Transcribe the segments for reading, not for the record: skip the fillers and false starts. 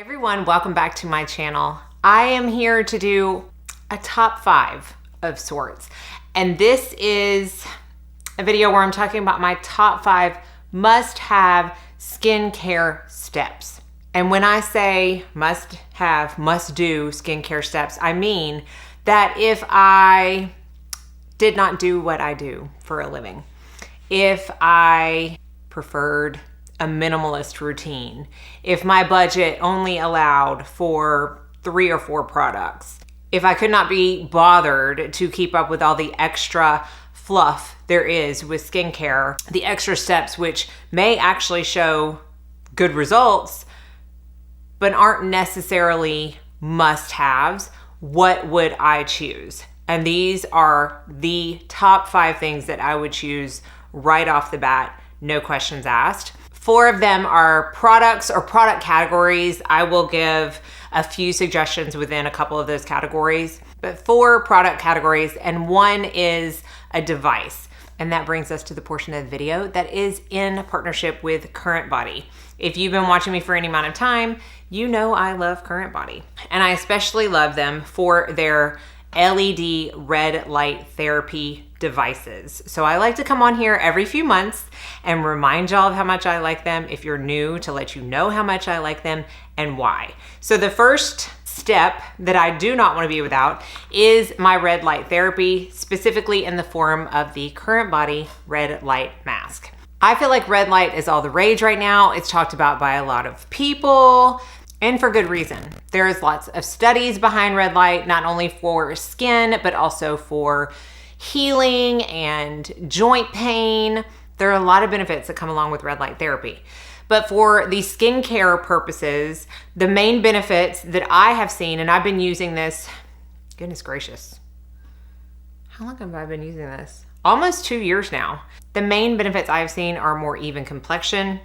Hi everyone, welcome back to my channel. I am here to do a top 5 of sorts. And this is a video where I'm talking about my top 5 must-have skincare steps. And when I say must-have, must-do skincare steps, I mean that if I did not do what I do for a living, if I preferred a minimalist routine, if my budget only allowed for 3 or 4 products, if I could not be bothered to keep up with all the extra fluff there is with skincare, the extra steps which may actually show good results, but aren't necessarily must-haves, what would I choose? And these are the top 5 things that I would choose right off the bat, no questions asked. 4 of them are products or product categories. I will give a few suggestions within a couple of those categories, but 4 product categories, and 1 is a device. And that brings us to the portion of the video that is in partnership with CURRENTBODY. If you've been watching me for any amount of time, you know I love CURRENTBODY. And I especially love them for their LED red light therapy devices. So I like to come on here every few months and remind y'all of how much I like them. If you're new, to let you know how much I like them and why. So the first step that I do not want to be without is my red light therapy, specifically in the form of the CURRENTBODY red light mask. I feel like red light is all the rage right now. It's talked about by a lot of people, and for good reason. There's lots of studies behind red light, not only for skin, but also for healing and joint pain. There are a lot of benefits that come along with red light therapy. But for the skincare purposes, the main benefits that I have seen, and I've been using this, goodness gracious, how long have I been using this? Almost 2 years now. The main benefits I've seen are more even complexion,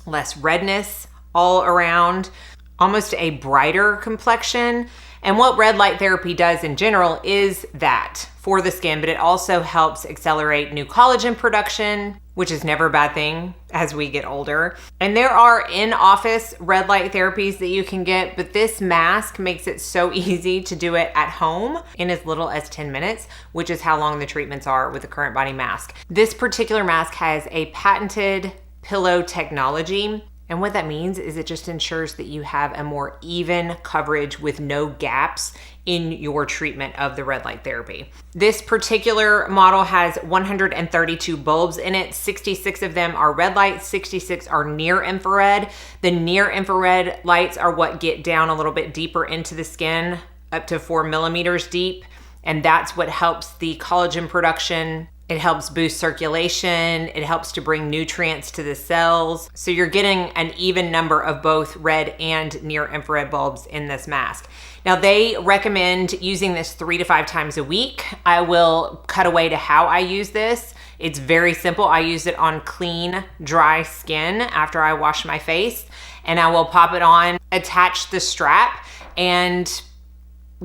less redness all around, almost a brighter complexion. And what red light therapy does in general is that for the skin, but it also helps accelerate new collagen production, which is never a bad thing as we get older. And there are in-office red light therapies that you can get, but this mask makes it so easy to do it at home in as little as 10 minutes, which is how long the treatments are with the CURRENTBODY mask. This particular mask has a patented pillow technology. And what that means is it just ensures that you have a more even coverage with no gaps in your treatment of the red light therapy. This particular model has 132 bulbs in it. 66 of them are red light, 66 are near infrared. The near infrared lights are what get down a little bit deeper into the skin, up to 4 millimeters deep. And that's what helps the collagen production. It helps boost circulation. It helps to bring nutrients to the cells. So you're getting an even number of both red and near infrared bulbs in this mask. Now they recommend using this 3 to 5 times a week. I will cut away to how I use this. It's very simple. I use it on clean, dry skin after I wash my face, and I will pop it on, attach the strap, and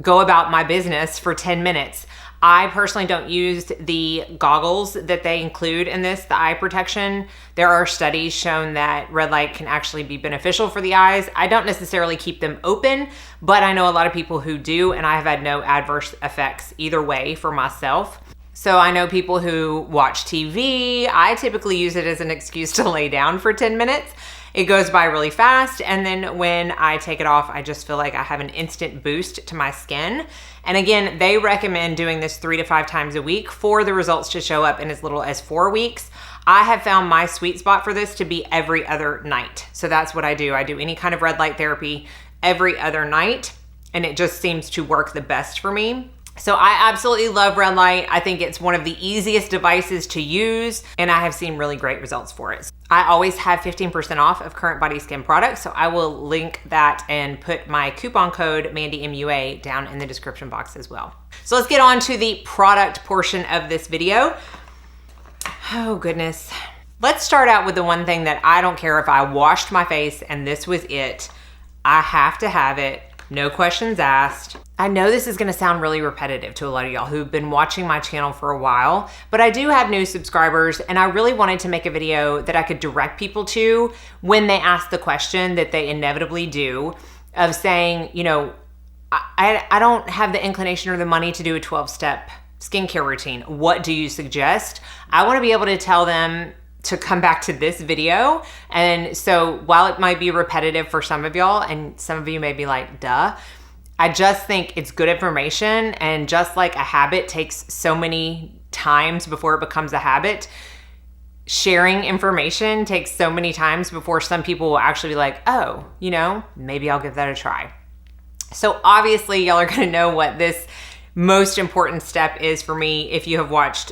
go about my business for 10 minutes. I personally don't use the goggles that they include in this, the eye protection. There are studies shown that red light can actually be beneficial for the eyes. I don't necessarily keep them open, but I know a lot of people who do, and I have had no adverse effects either way for myself. So I know people who watch TV. I typically use it as an excuse to lay down for 10 minutes. It goes by really fast, and then when I take it off, I just feel like I have an instant boost to my skin. And again, they recommend doing this 3 to 5 times a week for the results to show up in as little as 4 weeks. I have found my sweet spot for this to be every other night. So that's what I do. I do any kind of red light therapy every other night, and it just seems to work the best for me. So I absolutely love red light. I think it's one of the easiest devices to use, and I have seen really great results for it. I always have 15% off of CURRENTBODY skin products, so I will link that and put my coupon code MandyMUA down in the description box as well. So let's get on to the product portion of this video. Oh goodness. Let's start out with the one thing that I don't care if I washed my face and this was it. I have to have it. no questions asked. I know this is gonna sound really repetitive to a lot of y'all who've been watching my channel for a while, but I do have new subscribers, and I really wanted to make a video that I could direct people to when they ask the question that they inevitably do of saying, you know, I don't have the inclination or the money to do a 12-step skincare routine. What do you suggest? I wanna be able to tell them to come back to this video. And so while it might be repetitive for some of y'all, and some of you may be like, duh, I just think it's good information. And just like a habit takes so many times before it becomes a habit, sharing information takes so many times before some people will actually be like, oh, you know, maybe I'll give that a try. So obviously y'all are gonna know what this most important step is for me if you have watched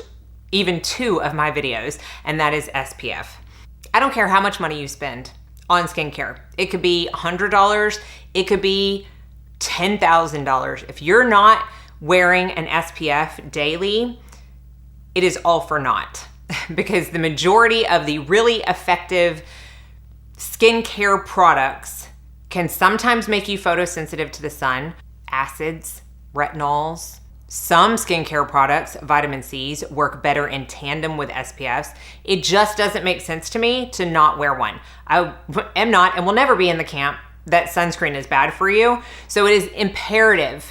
even 2 of my videos, and that is SPF. I don't care how much money you spend on skincare. It could be $100, it could be $10,000. If you're not wearing an SPF daily, it is all for naught because the majority of the really effective skincare products can sometimes make you photosensitive to the sun, acids, retinols. Some skincare products, vitamin C's, work better in tandem with SPFs. It just doesn't make sense to me to not wear one. I am not and will never be in the camp that sunscreen is bad for you. So it is imperative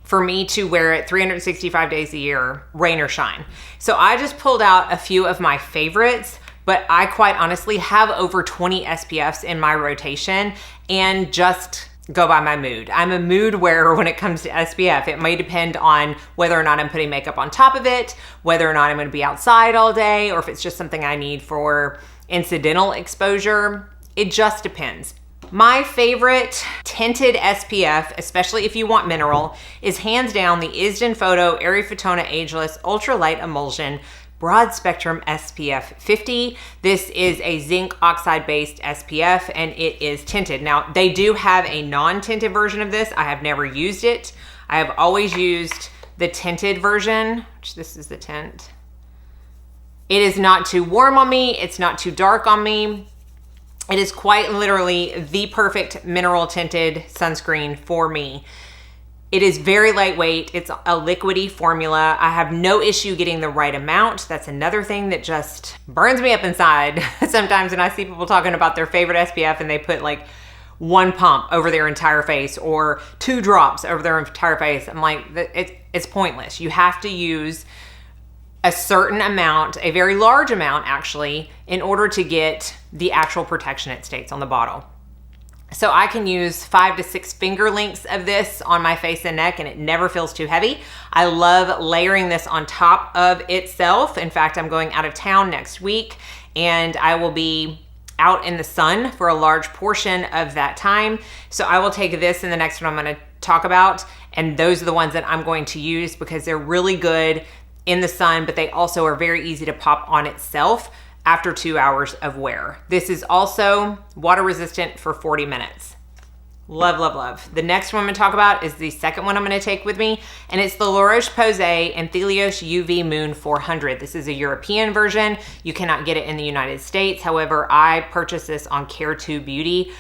for me to wear it 365 days a year, rain or shine. So I just pulled out a few of my favorites, but I quite honestly have over 20 SPFs in my rotation and just go by my mood. I'm a mood wearer when it comes to SPF. It may depend on whether or not I'm putting makeup on top of it, whether or not I'm gonna be outside all day, or if it's just something I need for incidental exposure. It just depends. My favorite tinted SPF, especially if you want mineral, is hands down the Isden Photo Airy Fotona Ageless Ultralight Emulsion Broad Spectrum SPF 50. This is a zinc oxide based SPF and it is tinted. Now they do have a non-tinted version of this. I have never used it. I have always used the tinted version, which this is the tint. It is not too warm on me. It's not too dark on me. It is quite literally the perfect mineral tinted sunscreen for me. It is very lightweight. It's a liquidy formula. I have no issue getting the right amount. That's another thing that just burns me up inside sometimes when I see people talking about their favorite SPF and they put like 1 pump over their entire face or 2 drops over their entire face. I'm like, it's pointless. You have to use a certain amount, a very large amount actually, in order to get the actual protection it states on the bottle. So I can use 5 to 6 finger lengths of this on my face and neck and it never feels too heavy. I love layering this on top of itself. In fact, I'm going out of town next week and I will be out in the sun for a large portion of that time. So I will take this and the next one I'm gonna talk about, and those are the ones that I'm going to use because they're really good in the sun, but they also are very easy to pop on itself after 2 hours of wear. This is also water resistant for 40 minutes. Love, love, love. The next one I'm gonna talk about is the second one I'm gonna take with me, and it's the La Roche-Posay Anthelios UV Moon 400. This is a European version. You cannot get it in the United States. However, I purchased this on Care2 Beauty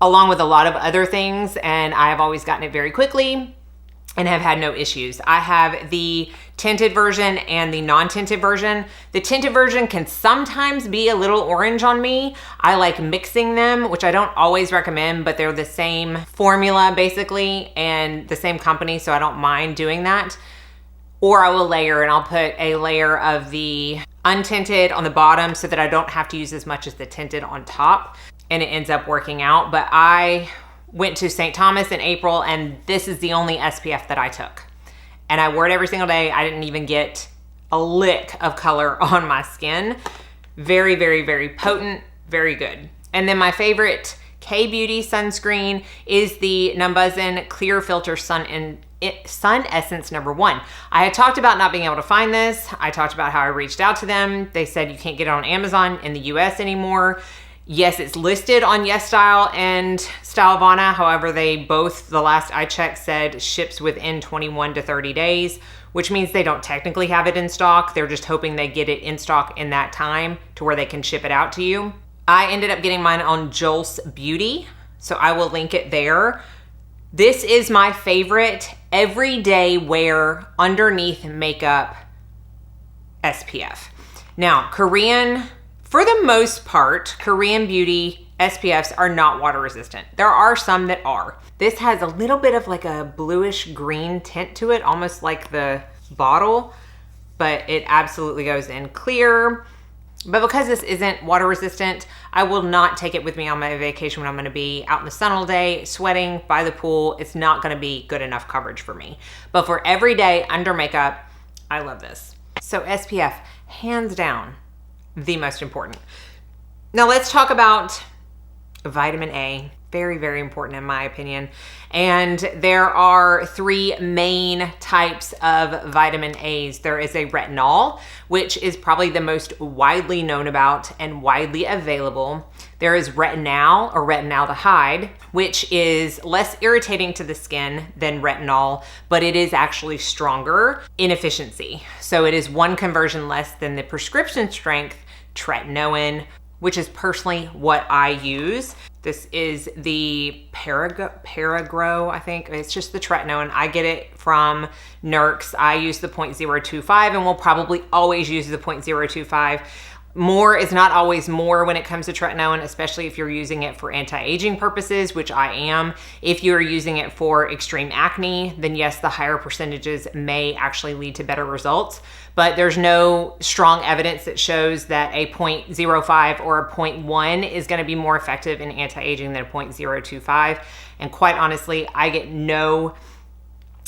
along with a lot of other things, and I have always gotten it very quickly and have had no issues. I have the tinted version and the non-tinted version. The tinted version can sometimes be a little orange on me. I like mixing them, which I don't always recommend, but they're the same formula basically and the same company, so I don't mind doing that. Or I will layer, and I'll put a layer of the untinted on the bottom so that I don't have to use as much as the tinted on top, and it ends up working out. But I went to St. Thomas in April and this is the only SPF that I took. And I wore it every single day. I didn't even get a lick of color on my skin. Very, very, very potent, very good. And then my favorite K-Beauty sunscreen is the Numbuzin Clear Filter Sun Essence #1. I had talked about not being able to find this. I talked about how I reached out to them. They said you can't get it on Amazon in the US anymore. Yes, it's listed on YesStyle and Stylovana. However, they both, the last I checked, said ships within 21 to 30 days, which means they don't technically have it in stock. They're just hoping they get it in stock in that time to where they can ship it out to you. I ended up getting mine on Jolt Beauty, so I will link it there. This is my favorite everyday wear underneath makeup SPF. Now, Korean, for the most part, Korean beauty SPFs are not water resistant. There are some that are. This has a little bit of like a bluish green tint to it, almost like the bottle, but it absolutely goes in clear. But because this isn't water resistant, I will not take it with me on my vacation when I'm gonna be out in the sun all day, sweating by the pool. It's not gonna be good enough coverage for me. But for everyday under makeup, I love this. So SPF, hands down, the most important. Now let's talk about vitamin A. Very, very important in my opinion. And there are three main types of vitamin A's. There is a retinol, which is probably the most widely known about and widely available. There is retinal or retinaldehyde, which is less irritating to the skin than retinol, but it is actually stronger in efficiency. So it is one conversion less than the prescription strength tretinoin, which is personally what I use. This is the Paragrow, I think. It's just the tretinoin. I get it from Nurx. I use the 0.025 and will probably always use the 0.025. More is not always more when it comes to tretinoin, especially if you're using it for anti-aging purposes, which I am. If you're using it for extreme acne, then yes, the higher percentages may actually lead to better results. But there's no strong evidence that shows that a 0.05 or a 0.1 is gonna be more effective in anti-aging than a 0.025. And quite honestly, I get no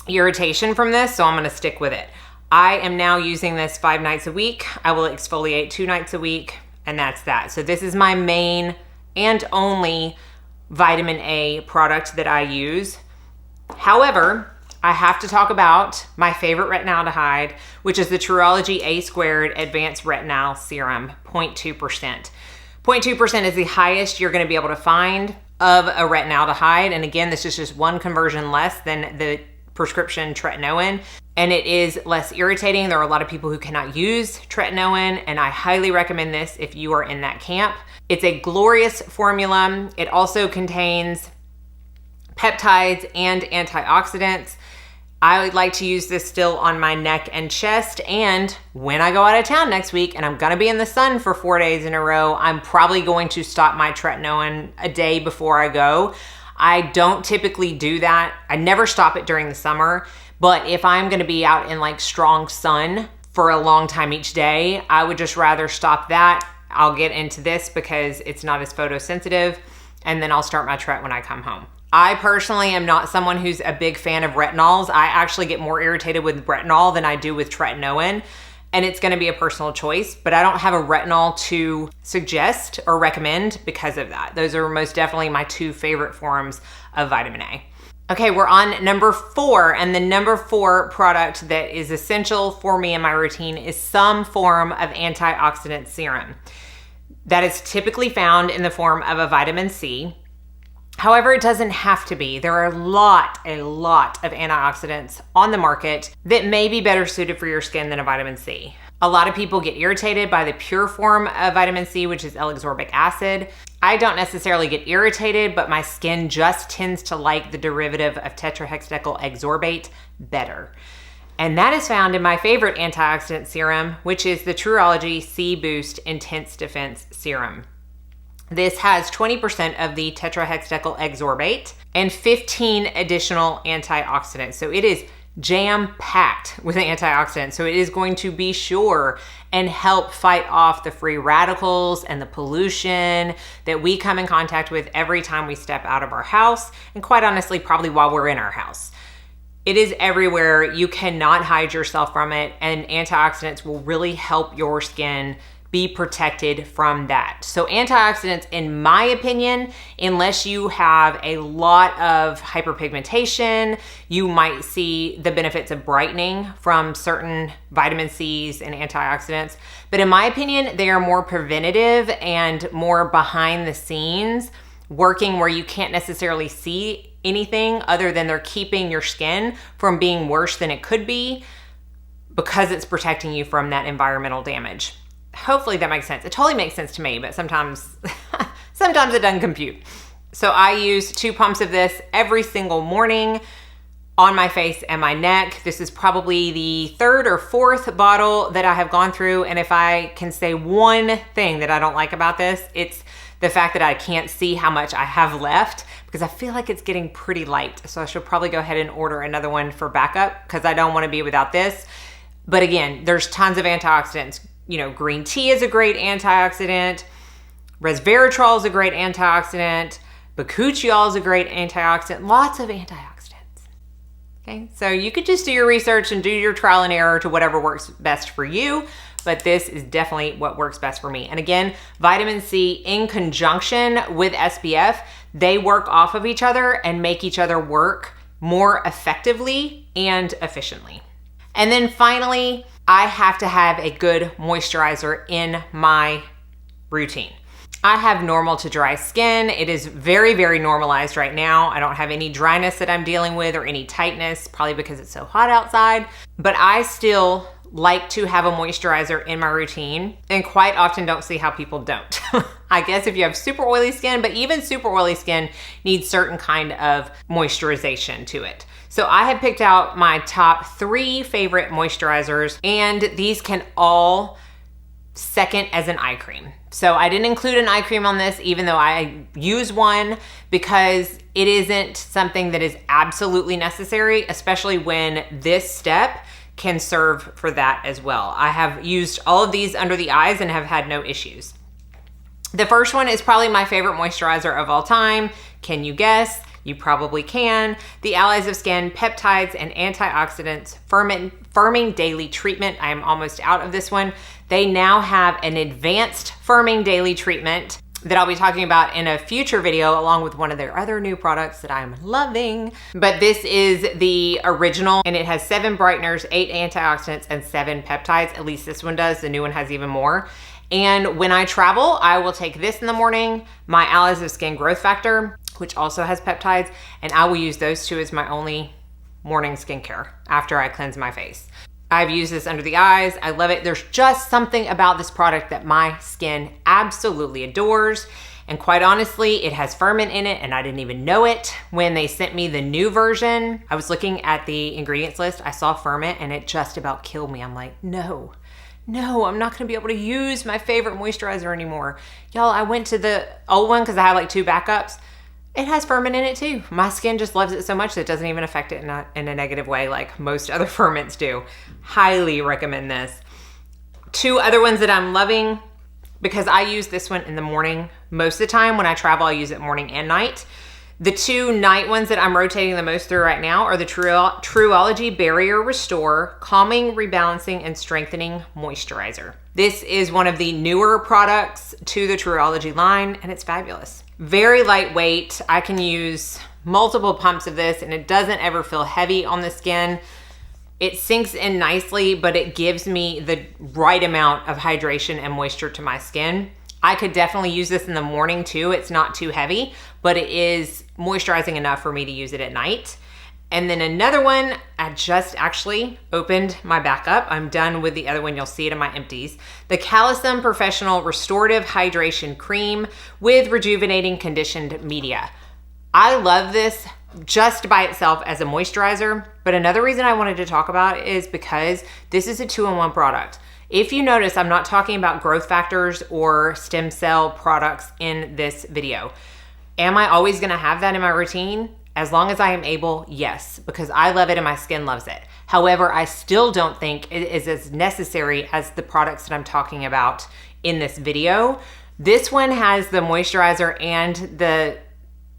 irritation from this, so I'm gonna stick with it. I am now using this 5 nights a week. I will exfoliate 2 nights a week, and that's that. So this is my main and only vitamin A product that I use. However, I have to talk about my favorite retinaldehyde, which is the Truology A Squared Advanced Retinol Serum, 0.2%. 0.2% is the highest you're gonna be able to find of a retinaldehyde. And again, this is just one conversion less than the prescription tretinoin, and it is less irritating. There are a lot of people who cannot use tretinoin, and I highly recommend this if you are in that camp. It's a glorious formula. It also contains peptides and antioxidants. I would like to use this still on my neck and chest, and when I go out of town next week and I'm gonna be in the sun for 4 days in a row, I'm probably going to stop my tretinoin a day before I go. I don't typically do that. I never stop it during the summer, but if I'm gonna be out in like strong sun for a long time each day, I would just rather stop that. I'll get into this because it's not as photosensitive, and then I'll start my tret when I come home. I personally am not someone who's a big fan of retinols. I actually get more irritated with retinol than I do with tretinoin, and it's gonna be a personal choice, but I don't have a retinol to suggest or recommend because of that. Those are most definitely my 2 favorite forms of vitamin A. Okay, we're on number 4, and the number 4 product that is essential for me in my routine is some form of antioxidant serum. That is typically found in the form of a vitamin C. However, it doesn't have to be. There are a lot of antioxidants on the market that may be better suited for your skin than a vitamin C. A lot of people get irritated by the pure form of vitamin C, which is L-ascorbic acid. I don't necessarily get irritated, but my skin just tends to like the derivative of tetrahexadecyl exorbate better. And that is found in my favorite antioxidant serum, which is the Truology C Boost Intense Defense Serum. This has 20% of the tetrahexadecyl exorbate and 15 additional antioxidants. So it is jam-packed with antioxidants. So it is going to be sure and help fight off the free radicals and the pollution that we come in contact with every time we step out of our house, and quite honestly, probably while we're in our house. It is everywhere. You cannot hide yourself from it, and antioxidants will really help your skin be protected from that. So antioxidants, in my opinion, unless you have a lot of hyperpigmentation, you might see the benefits of brightening from certain vitamin C's and antioxidants. But in my opinion, they are more preventative and more behind the scenes, working where you can't necessarily see anything other than they're keeping your skin from being worse than it could be because it's protecting you from that environmental damage. Hopefully that makes sense. It totally makes sense to me, but sometimes it doesn't compute. So I use 2 pumps of this every single morning on my face and my neck. This is probably the 3rd or 4th bottle that I have gone through. And if I can say one thing that I don't like about this, it's the fact that I can't see how much I have left, because I feel like it's getting pretty light. So I should probably go ahead and order another one for backup, because I don't want to be without this. But again, there's tons of antioxidants. You know, green tea is a great antioxidant. Resveratrol is a great antioxidant. Bakuchiol is a great antioxidant. Lots of antioxidants. Okay, so you could just do your research and do your trial and error to whatever works best for you. But this is definitely what works best for me. And again, vitamin C in conjunction with SPF, they work off of each other and make each other work more effectively and efficiently. And then finally, I have to have a good moisturizer in my routine. I have normal to dry skin. It is very, very normalized right now. I don't have any dryness that I'm dealing with or any tightness, probably because it's so hot outside. But I still like to have a moisturizer in my routine, and quite often don't see how people don't. I guess if you have super oily skin, but even super oily skin needs certain kind of moisturization to it. So I have picked out my top 3 favorite moisturizers, and these can all second as an eye cream. So I didn't include an eye cream on this, even though I use one, because it isn't something that is absolutely necessary, especially when this step can serve for that as well. I have used all of these under the eyes and have had no issues. The first one is probably my favorite moisturizer of all time. Can you guess? You probably can. The Allies of Skin Peptides and Antioxidants Firming Daily Treatment. I am almost out of this one. They now have an advanced firming daily treatment that I'll be talking about in a future video, along with one of their other new products that I'm loving. But this is the original, and it has 7 brighteners, 8 antioxidants, and 7 peptides. At least this one does. The new one has even more. And when I travel, I will take this in the morning, my Allies of Skin Growth Factor, which also has peptides, and I will use those 2 as my only morning skincare after I cleanse my face. I've used this under the eyes. I love it. There's just something about this product that my skin absolutely adores. And quite honestly, it has firmint in it, and I didn't even know it. When they sent me the new version, I was looking at the ingredients list. I saw firmint, and it just about killed me. I'm like, no, I'm not gonna be able to use my favorite moisturizer anymore. Y'all, I went to the old one because I had like 2 backups. It has firmint in it too. My skin just loves it so much that it doesn't even affect it in a negative way like most other ferments do. Highly recommend this. 2 other ones that I'm loving, because I use this one in the morning most of the time. When I travel, I use it morning and night. The 2 night ones that I'm rotating the most through right now are the Truology Barrier Restore Calming, Rebalancing, and Strengthening Moisturizer. This is one of the newer products to the Truology line, and it's fabulous. Very lightweight. I can use multiple pumps of this, and it doesn't ever feel heavy on the skin. It sinks in nicely, but it gives me the right amount of hydration and moisture to my skin. I could definitely use this in the morning too. It's not too heavy, but it is moisturizing enough for me to use it at night. And then another one, I just actually opened my backup. I'm done with the other one. You'll see it in my empties. The Calisum Professional Restorative Hydration Cream with Rejuvenating Conditioned Media. I love this just by itself as a moisturizer, but another reason I wanted to talk about it is because this is a 2-in-1 product. If you notice, I'm not talking about growth factors or stem cell products in this video. Am I always gonna have that in my routine? As long as I am able, yes, because I love it and my skin loves it. However, I still don't think it is as necessary as the products that I'm talking about in this video. This one has the moisturizer and the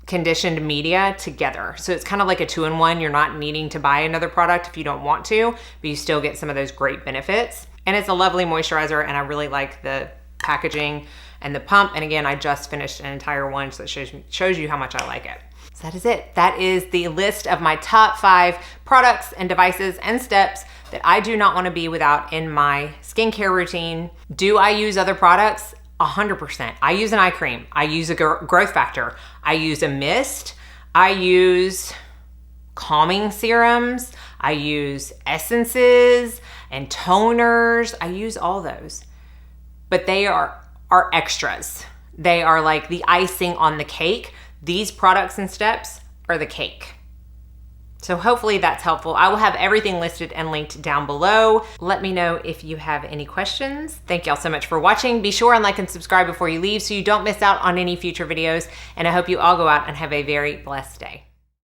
conditioned media together. So it's kind of like a 2-in-1. You're not needing to buy another product if you don't want to, but you still get some of those great benefits. And it's a lovely moisturizer, and I really like the packaging and the pump. And again, I just finished an entire one, so it shows you how much I like it. So that is it. That is the list of my top 5 products and devices and steps that I do not want to be without in my skincare routine. Do I use other products? 100%. I use an eye cream. I use a growth factor. I use a mist. I use calming serums. I use essences and toners. I use all those. But they are extras. They are like the icing on the cake. these products and steps are the cake. So hopefully that's helpful. I will have everything listed and linked down below. Let me know if you have any questions. Thank y'all so much for watching. Be sure and like and subscribe before you leave so you don't miss out on any future videos. And I hope you all go out and have a very blessed day.